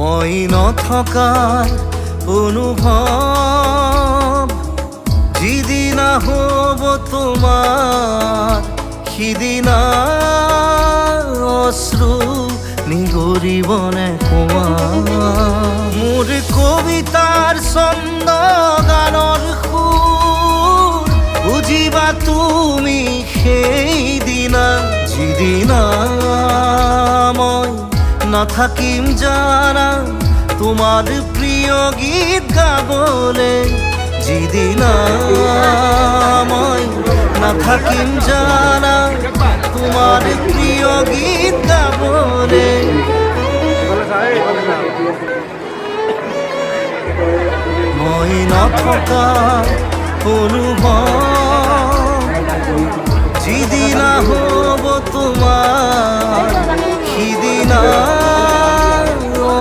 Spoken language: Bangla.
মই নথকাৰ অনুভৱ যিদিনা হ'ব তোমাৰ সিদিনা অশ্ৰু নিগৰিবনে কোৱা মোৰ কবিতাৰ ছন্দ গানৰ সুৰ বুজিবা তুমি সেইদিনা যিদিনা মই নাথাকিম জানা তোমার প্রিয় গীত গাবলে যিদিনা মই নাথাকিম জানা তোমার প্রিয় গীত গাবলে মই নথকা অনুভৱ যিদিনা হ'ব তোমাৰ সিদিনা